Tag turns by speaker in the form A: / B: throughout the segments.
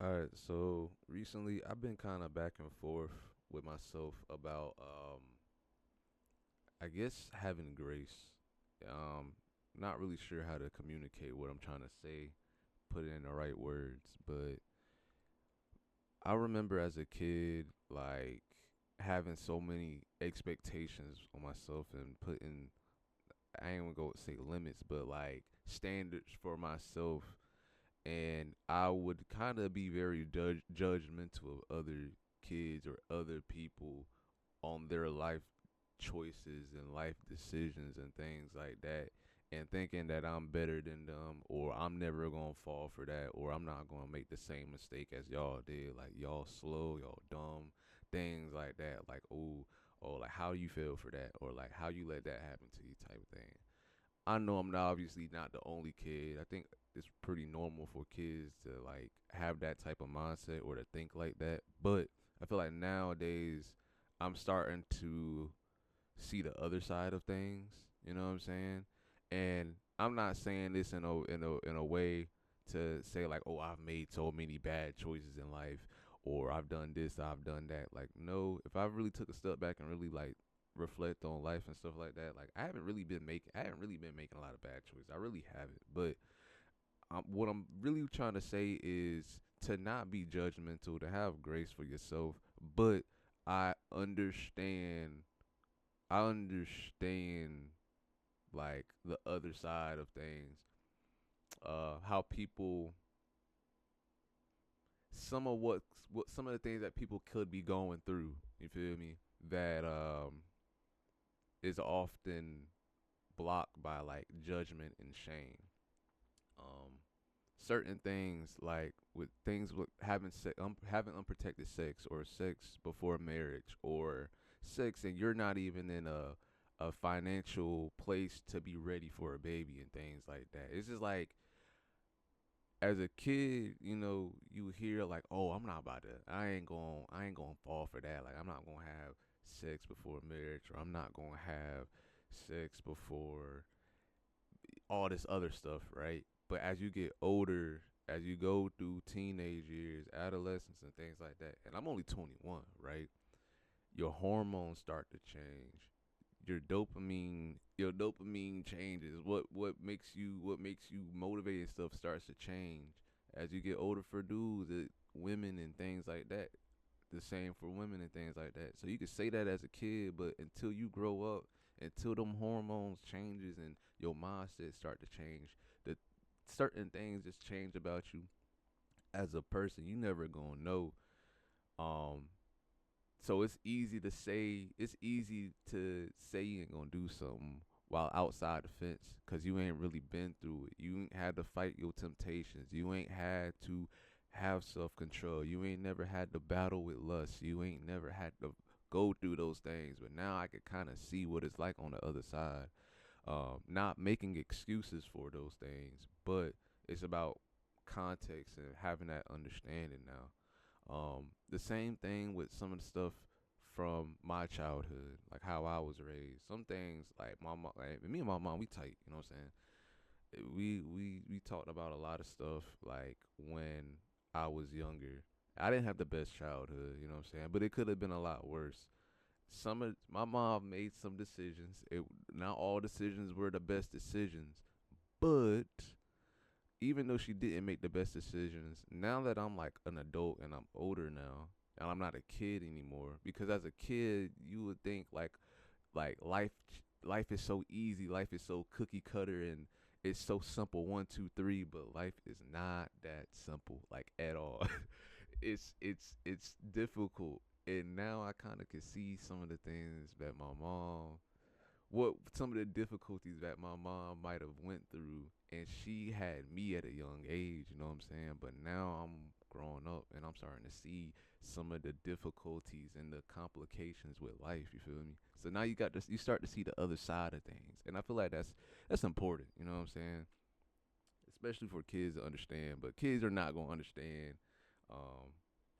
A: All right, so recently I've been kind of back and forth with myself about I guess having grace. Um Not really sure how to communicate what I'm trying to say, put it in the right words, but I remember as a kid like having so many expectations on myself and putting I ain't gonna go say limits, but like standards for myself, and I would kind of be very judgmental of other kids or other people on their life choices and life decisions and things like that, and thinking that I'm better than them, or I'm never gonna fall for that, or I'm not gonna make the same mistake as y'all did, like y'all slow, y'all dumb, things like that, like oh, like how you feel for that, or like how you let that happen to you, type of thing. I know I'm not obviously not the only kid. I think it's pretty normal for kids to like have that type of mindset or to think like that. But I feel like nowadays I'm starting to see the other side of things. You know what I'm saying? And I'm not saying this in a way to say like, oh, I've made so many bad choices in life, or I've done this, I've done that. Like, no, if I really took a step back and really like reflect on life and stuff like that, like I haven't really been making a lot of bad choices. I really haven't. But what I'm really trying to say is to not be judgmental, to have grace for yourself. But I understand I understand like the other side of things. How people some of some of the things that people could be going through, you feel me? That is often blocked by like judgment and shame. Um Certain things like with having unprotected sex or sex before marriage or sex and you're not even in a financial place to be ready for a baby and things like that. It's just like as a kid, you hear like, "Oh, I'm not about to. I ain't going to fall for that. Like I'm not going to have sex before marriage or I'm not going to have sex before all this other stuff, right?" But as you get older, as you go through teenage years, adolescence, and things like that, and I'm only 21, right? Your hormones start to change. Your dopamine changes. What makes you motivated and stuff starts to change as you get older for dudes, women, and things like that. The same for women and things like that. So you can say that as a kid, but until you grow up, until them hormones changes and your mindset start to change, the certain things just change about you as a person. You never gonna know. Um, so it's easy to say you ain't gonna do something while outside the fence because you ain't really been through it. You ain't had to fight your temptations. You ain't had to have self control. You ain't never had to battle with lust. You ain't never had to go through those things. But now I can kind of see what it's like on the other side. Not making excuses for those things, but it's about context and having that understanding now. The same thing with some of the stuff from my childhood, like how I was raised. Some things like my mom, like me and my mom, we tight. You know what I'm saying? We talked about a lot of stuff like when I was younger. I didn't have the best childhood, you know what I'm saying? But it could have been a lot worse. Some of my mom made some decisions. Not all decisions were the best decisions, but even though she didn't make the best decisions, now that I'm like an adult and I'm older now, and I'm not a kid anymore, because as a kid you would think like life is so easy, life is so cookie cutter, and it's so simple, 1 2 3, but life is not that simple, like at all. It's difficult, and now I kind of can see some of the things that my mom what some of the difficulties that my mom might have went through, and she had me at a young age, you know what I'm saying? But now I'm growing up and I'm starting to see some of the difficulties and the complications with life, you feel me? So now you start to see the other side of things, and I feel like that's important, you know what I'm saying? Especially for kids to understand, but kids are not going to understand. um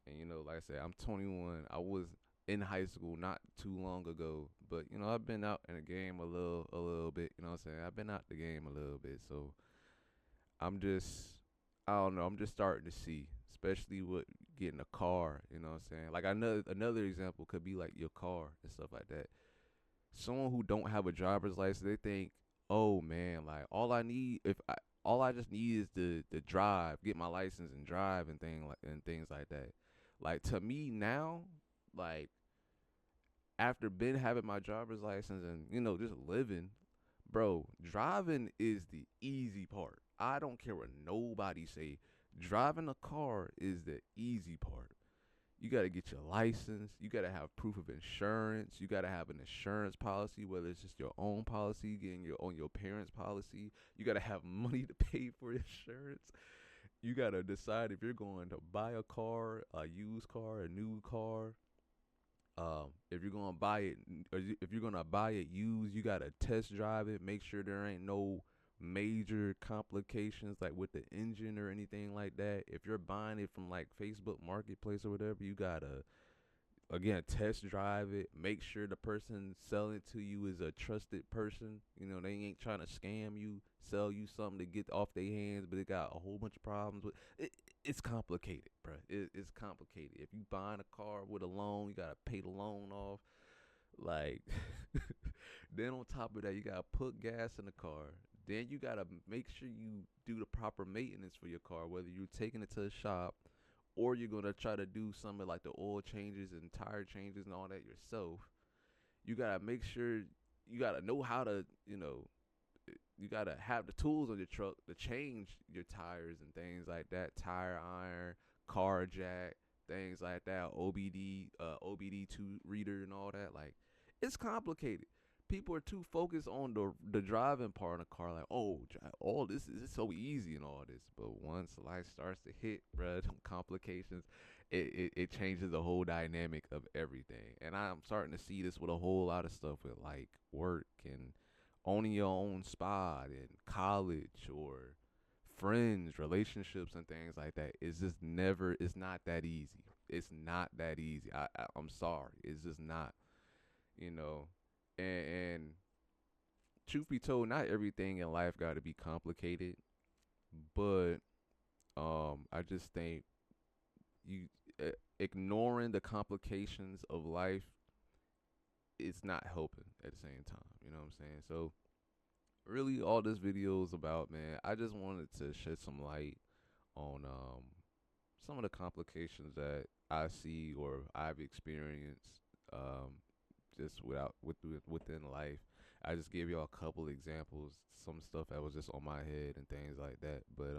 A: and like I said, I'm 21. I was in high school not too long ago, but I've been out in the game a little bit. You know what I'm saying? I've been out the game a little bit, so I'm just I don't know. I'm just starting to see, especially with getting a car. You know what I'm saying? Like another example could be like your car and stuff like that. Someone who don't have a driver's license, they think, oh man, like all I just need is to drive, get my license and drive and things like that. Like to me now, like after been having my driver's license and just living, bro, driving is the easy part. I don't care what nobody say. Driving a car is the easy part. You got to get your license. You got to have proof of insurance. You got to have an insurance policy, whether it's just your own policy, getting your own your parents' policy. You got to have money to pay for insurance. You got to decide if you're going to buy a car, a used car, a new car. If you're gonna buy it, if you're gonna buy it used, you gotta test drive it. Make sure there ain't no major complications like with the engine or anything like that. If you're buying it from like Facebook Marketplace or whatever, you gotta again test drive it. Make sure the person selling it to you is a trusted person. They ain't trying to scam you, sell you something to get off their hands, but they got a whole bunch of problems with it. It's complicated, bro. It's complicated. If you buying a car with a loan, you gotta pay the loan off. Like, then on top of that, you gotta put gas in the car. Then you gotta make sure you do the proper maintenance for your car, whether you're taking it to the shop or you're gonna try to do some of like the oil changes and tire changes and all that yourself. You gotta make sure you gotta know how to, you gotta have the tools on your truck to change your tires and things like that, tire iron, car jack, things like that, OBD2 reader and all that. Like, it's complicated. People are too focused on the driving part of the car, like, oh, all this is so easy and all this. But once life starts to hit, bruh, complications, it changes the whole dynamic of everything. And I'm starting to see this with a whole lot of stuff with like work and owning your own spot in college or friends, relationships, and things like that. It's not that easy. It's not that easy. I'm sorry. It's just not, you know. And truth be told, not everything in life got to be complicated, but I just think you ignoring the complications of life is not helping at the same time. You know what I'm saying? So really all this video is about, man, I just wanted to shed some light on some of the complications that I see or I've experienced just within life. I just gave y'all a couple examples, some stuff that was just on my head and things like that. But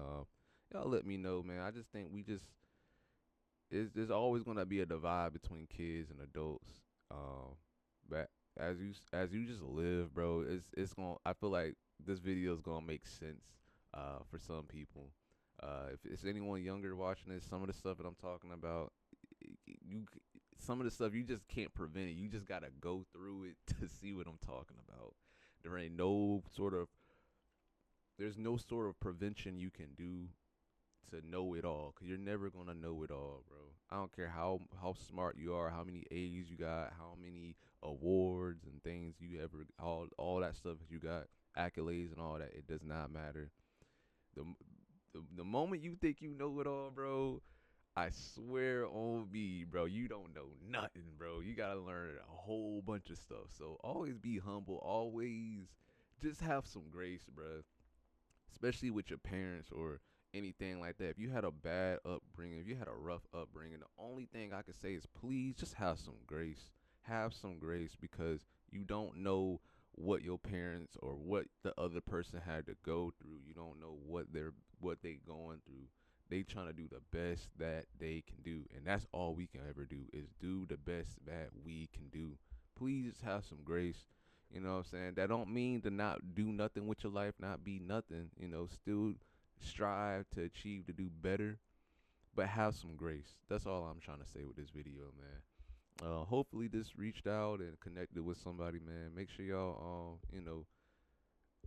A: y'all let me know, man. I just think there's always gonna be a divide between kids and adults. But as you just live, bro, it's gonna. I feel like this video is gonna make sense for some people. If it's anyone younger watching this, some of the stuff that I'm talking about, you some of the stuff you just can't prevent it. You just gotta go through it to see what I'm talking about. There ain't no sort of there's no sort of prevention you can do to know it all, because you're never gonna know it all, bro. I don't care how smart you are, how many A's you got, how many awards and things you ever, all that stuff that you got, accolades and all that. It does not matter. The the moment you think you know it all, bro, I swear on me, bro, you don't know nothing, bro. You gotta learn a whole bunch of stuff. So always be humble. Always just have some grace, bro, especially with your parents or anything like that. If you had a bad upbringing, if you had a rough upbringing, the only thing I could say is please just have some grace. Have some grace, because you don't know what your parents or what the other person had to go through. You don't know what they going through. They trying to do the best that they can do, and that's all we can ever do is do the best that we can do. Please just have some grace. You know what I'm saying? That don't mean to not do nothing with your life, not be nothing. Still strive to achieve to do better, but have some grace. That's all I'm trying to say with this video, man. Hopefully this reached out and connected with somebody, man. Make sure y'all,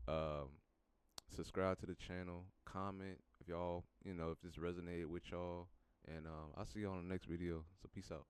A: um, subscribe to the channel, comment if y'all, if this resonated with y'all, and I'll see y'all on the next video. So peace out.